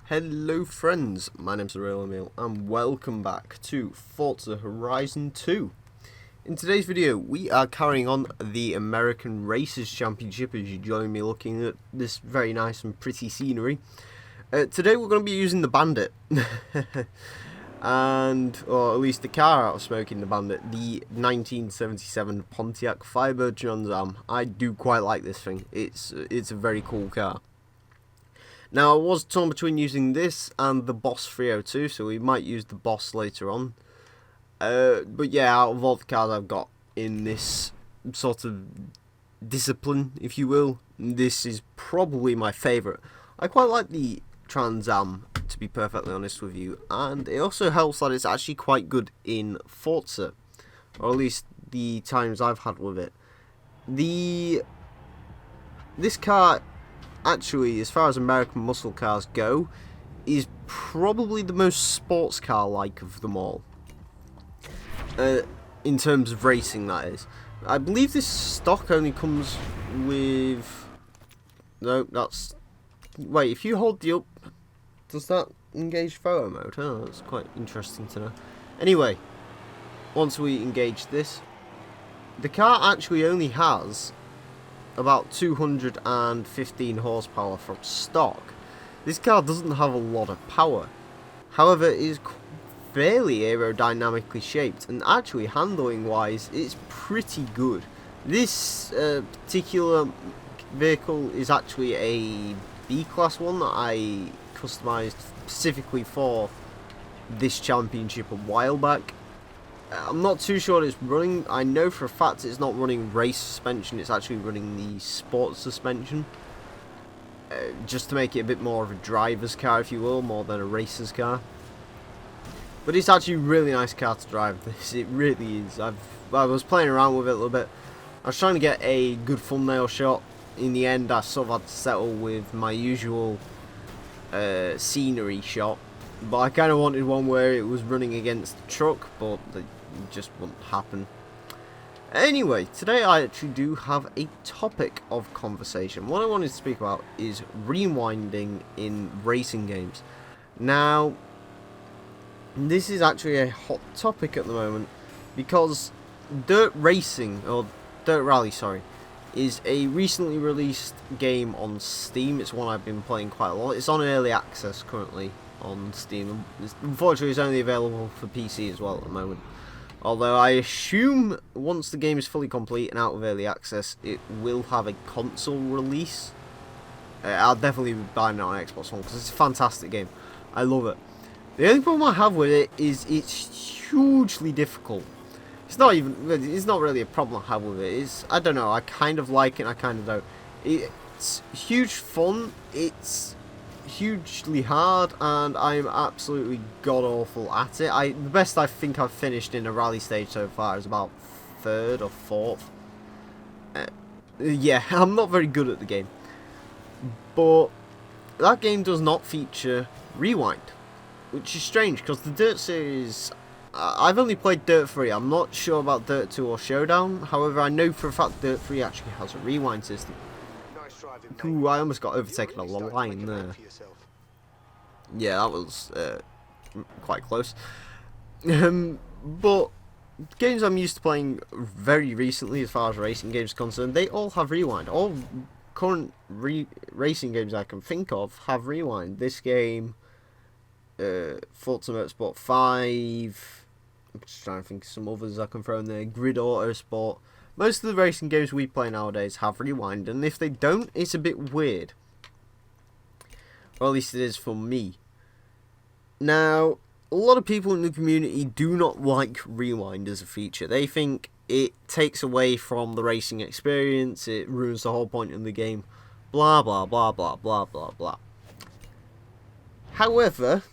Hello friends, my name's Real Emile and welcome back to Forza Horizon 2. In today's video we are carrying on the American Racers Championship as you join me looking at this very nice and pretty scenery. Today we're going to be using the Bandit, or at least the car out of smoking the Bandit, the 1977 Pontiac Firebird Trans Am. I do quite like this thing, it's a very cool car. Now, I was torn between using this and the Boss 302, so we might use the Boss later on. But yeah, out of all the cars I've got in this sort of discipline, if you will, this is probably my favourite. I quite like the Trans Am, to be perfectly honest with you, and it also helps that it's actually quite good in Forza, or at least the times I've had with it. This car, actually, as far as American muscle cars go, is probably the most sports car-like of them all. In terms of racing, that is. I believe this stock only comes with... No, that's... Wait, if you hold the up... Does that engage photo mode? Oh, that's quite interesting to know. Anyway, once we engage this, the car actually only has about 215 horsepower from stock. This car doesn't have a lot of power. However, it is fairly aerodynamically shaped, and actually handling wise it's pretty good. This particular vehicle is actually a B-class one that I customized specifically for this championship a while back. I'm not too sure it's running. I know for a fact it's not running race suspension, it's actually running the sports suspension. Just to make it a bit more of a driver's car, if you will, more than a racer's car. But it's actually a really nice car to drive, this. It really is. I was playing around with it a little bit. I was trying to get a good thumbnail shot. In the end, I sort of had to settle with my usual scenery shot. But I kind of wanted one where it was running against the truck, but it just wouldn't happen. Anyway, today I actually do have a topic of conversation. What I wanted to speak about is rewinding in racing games. Now, this is actually a hot topic at the moment because Dirt Rally, is a recently released game on Steam. It's one I've been playing quite a lot. It's on early access currently on Steam. Unfortunately, it's only available for PC as well at the moment. Although I assume once the game is fully complete and out of early access, it will have a console release. I'll definitely be buying it on Xbox One because it's a fantastic game. I love it. The only problem I have with it is it's hugely difficult. It's not really a problem I have with it. I don't know, I kind of like it, I kind of don't. It's huge fun, it's hugely hard, and I'm absolutely god-awful at it. The best I think I've finished in a rally stage so far is about 3rd or 4th. Yeah, I'm not very good at the game. But that game does not feature Rewind, which is strange, because the Dirt series... I've only played Dirt 3, I'm not sure about Dirt 2 or Showdown. However, I know for a fact Dirt 3 actually has a rewind system. Ooh, I almost got overtaken on the line there. Yeah, that was quite close. But games I'm used to playing very recently, as far as racing games are concerned, they all have rewind. All current racing games I can think of have rewind. This game, Forza Motorsport 5. I'm just trying to think of some others I can throw in there. Grid Autosport. Most of the racing games we play nowadays have rewind, and if they don't, it's a bit weird. Or at least it is for me. Now, a lot of people in the community do not like rewind as a feature. They think it takes away from the racing experience, it ruins the whole point of the game, blah blah blah blah blah blah blah. However,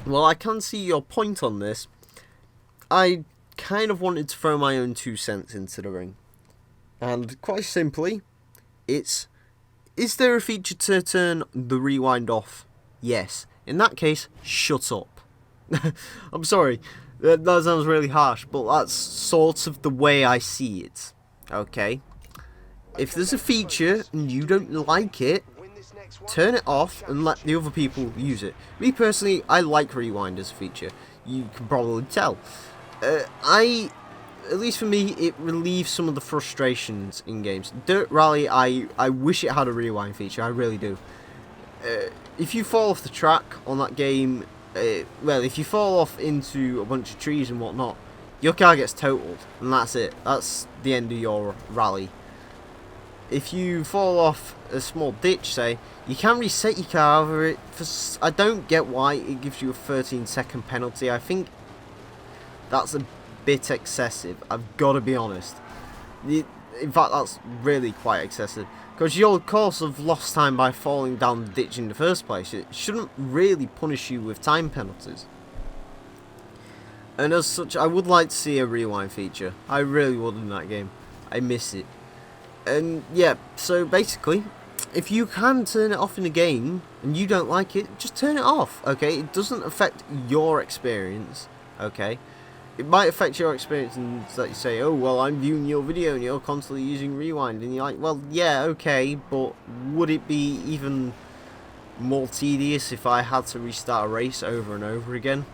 well, I can see your point on this. I kind of wanted to throw my own 2 cents into the ring. And quite simply, is there a feature to turn the rewind off? Yes. In that case, shut up. I'm sorry, that sounds really harsh, but that's sort of the way I see it. Okay? If there's a feature and you don't like it, turn it off and let the other people use it. Me personally, I like rewind as a feature. You can probably tell. At least for me, it relieves some of the frustrations in games. Dirt Rally, I wish it had a rewind feature. I really do. If you fall off the track on that game, well, if you fall off into a bunch of trees and whatnot, your car gets totaled, and that's it. That's the end of your rally. If you fall off a small ditch, say, you can reset your car over it. I don't get why it gives you a 13-second penalty. I think that's a bit excessive. I've got to be honest. In fact, that's really quite excessive. Because you'll, of course, have lost time by falling down the ditch in the first place. It shouldn't really punish you with time penalties. And as such, I would like to see a rewind feature. I really would in that game. I miss it. And yeah, so basically, if you can turn it off in a game and you don't like it, just turn it off, okay? It doesn't affect your experience, okay? It might affect your experience in that you say, oh, well, I'm viewing your video and you're constantly using rewind. And you're like, well, yeah, okay, but would it be even more tedious if I had to restart a race over and over again?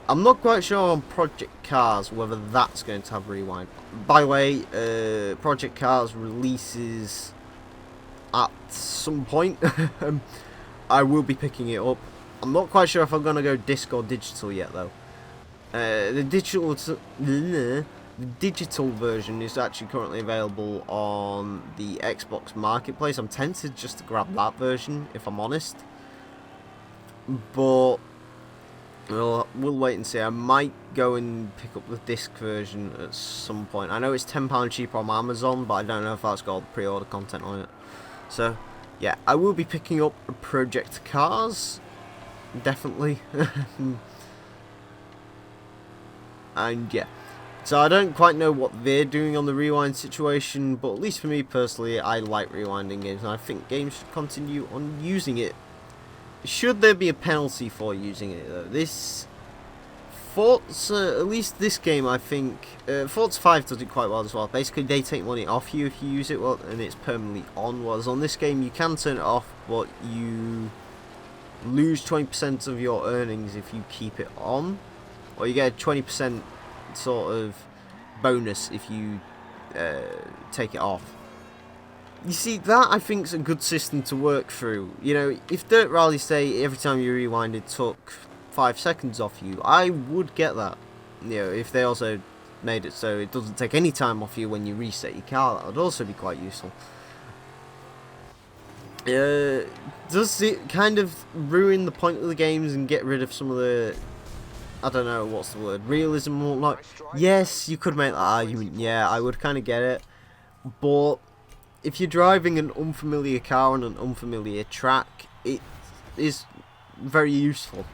I'm not quite sure on Project Cars whether that's going to have rewind. By the way, Project Cars releases at some point. I will be picking it up. I'm not quite sure if I'm going to go disc or digital yet, though. The digital version is actually currently available on the Xbox Marketplace. I'm tempted just to grab that version, if I'm honest. But we'll wait and see. I might go and pick up the disc version at some point. I know it's £10 cheaper on Amazon, but I don't know if that's got pre-order content on it. So, yeah, I will be picking up Project Cars. Definitely. And yeah, so I don't quite know what they're doing on the rewind situation, but at least for me personally, I like rewinding games, and I think games should continue on using it. Should there be a penalty for using it, though? This Forza, at least this game, I think, Forza 5 does it quite well as well. Basically, they take money off you if you use it, well, and it's permanently on. Whereas on this game, you can turn it off, but you lose 20% of your earnings if you keep it on. Or you get a 20% sort of bonus if you take it off. You see, that I think is a good system to work through. You know, if Dirt Rally, say, every time you rewind it took 5 seconds off you, I would get that. You know, if they also made it so it doesn't take any time off you when you reset your car, that would also be quite useful. Does it kind of ruin the point of the games and get rid of some of the, I don't know, what's the word, realism or not? Yes, you could make that argument, yeah, I would kind of get it. But if you're driving an unfamiliar car on an unfamiliar track, it is very useful.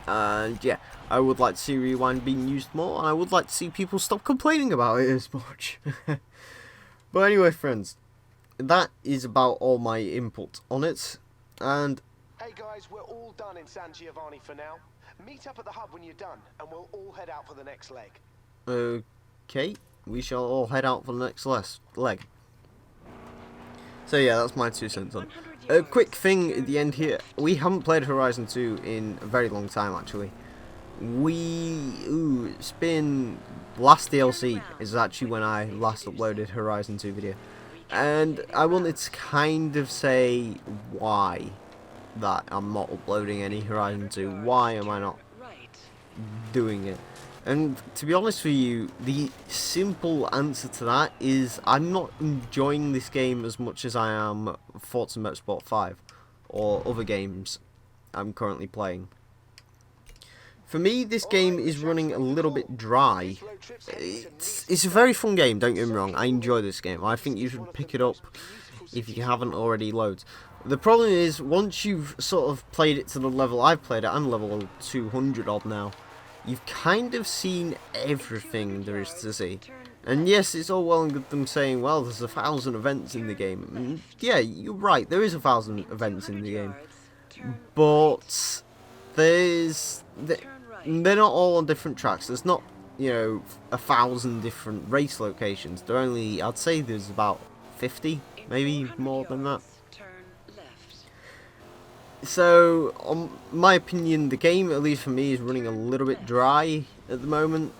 And yeah, I would like to see rewind being used more, and I would like to see people stop complaining about it as much. But anyway, friends, that is about all my input on it. And hey guys, we're all done in San Giovanni for now. Meet up at the hub when you're done, and we'll all head out for the next leg. Okay, we shall all head out for the next leg. So yeah, that's my 2 cents on. A quick thing at the end here. We haven't played Horizon 2 in a very long time, actually. It's been, last DLC is actually when I last uploaded Horizon 2 video. And I wanted to kind of say why that I'm not uploading any Horizon 2. Why am I not doing it? And to be honest with you, the simple answer to that is I'm not enjoying this game as much as I am Forza Motorsport 5 or other games I'm currently playing. For me, this game is running a little bit dry. It's a very fun game, don't get me wrong. I enjoy this game. I think you should pick it up if you haven't already loads. The problem is, once you've sort of played it to the level I've played it, I'm level 200 odd now. You've kind of seen everything there is to see. And yes, it's all well and good them saying, well, there's 1,000 events in the game. And yeah, you're right, there is 1,000 events in the game. But they're not all on different tracks. There's not, you know, 1,000 different race locations. They're only, I'd say there's about 50, maybe more than that. So, on my opinion, the game, at least for me, is running a little bit dry at the moment.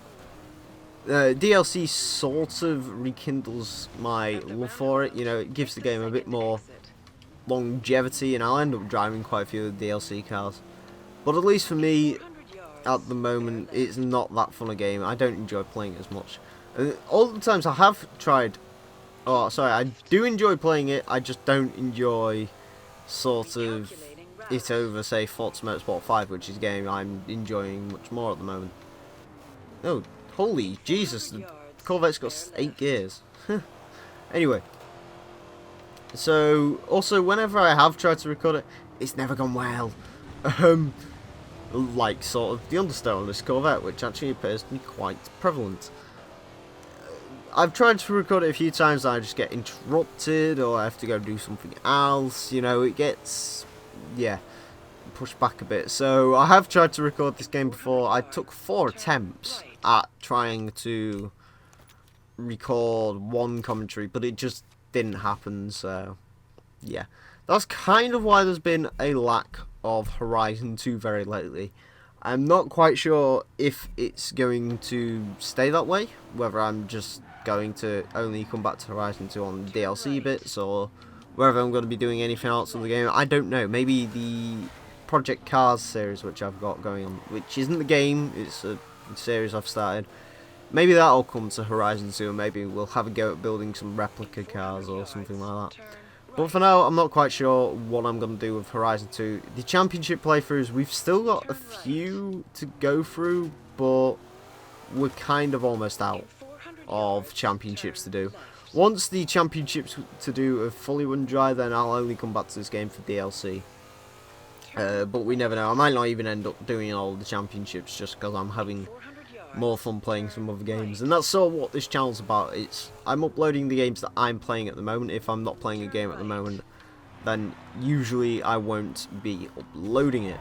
DLC sort of rekindles my love for it. You know, it gives the game a bit more longevity, and I'll end up driving quite a few of the DLC cars. But at least for me, at the moment, it's not that fun a game. I don't enjoy playing it as much. All the times I have tried... Oh, sorry, I do enjoy playing it, I just don't enjoy sort of it over, say, Forza Motorsport 5, which is a game I'm enjoying much more at the moment. Oh, holy Jesus, the Corvette's got 8 gears. Anyway. So, also, whenever I have tried to record it, it's never gone well. Like, sort of, the understow on this Corvette, which actually appears to be quite prevalent. I've tried to record it a few times and I just get interrupted, or I have to go do something else, you know, it gets, yeah, pushed back a bit. So, I have tried to record this game before. I took 4 attempts at trying to record one commentary, but it just didn't happen, so, yeah. That's kind of why there's been a lack of Horizon 2 very lately. I'm not quite sure if it's going to stay that way, whether I'm just going to only come back to Horizon 2 on DLC bits, or whether I'm going to be doing anything else on the game. I don't know. Maybe the Project Cars series, which I've got going on, which isn't the game, it's a series I've started. Maybe that'll come to Horizon 2, and maybe we'll have a go at building some replica cars or something like that. But for now, I'm not quite sure what I'm going to do with Horizon 2. The championship playthroughs, we've still got a few to go through, but we're kind of almost out of championships to do. Once the championships to do are fully run dry, then I'll only come back to this game for DLC. But we never know. I might not even end up doing all the championships just because I'm having more fun playing some other games, and that's sort of what this channel's about. I'm uploading the games that I'm playing at the moment. If I'm not playing a game at the moment, then usually I won't be uploading it,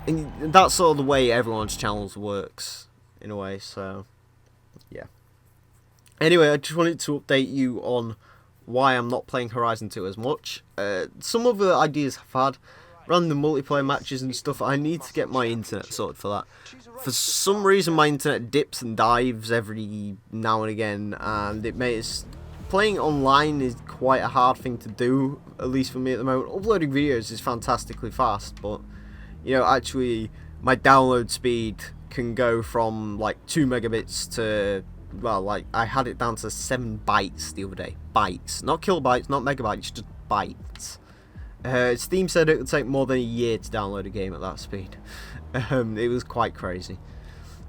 and that's sort of the way everyone's channels works in a way. So yeah, anyway, I just wanted to update you on why I'm not playing Horizon 2 as much. Some of the ideas I've had, random multiplayer matches and stuff. I need to get my internet sorted for that. For some reason, my internet dips and dives every now and again, and it makes playing online is quite a hard thing to do, at least for me at the moment. Uploading videos is fantastically fast, but you know, actually my download speed can go from like 2 megabits to, well, like I had it down to 7 bytes the other day. Bytes, not kilobytes, not megabytes, just bytes. Steam said it would take more than a year to download a game at that speed. It was quite crazy.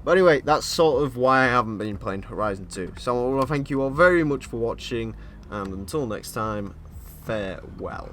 But anyway, that's sort of why I haven't been playing Horizon 2. So I want to thank you all very much for watching, and until next time, farewell.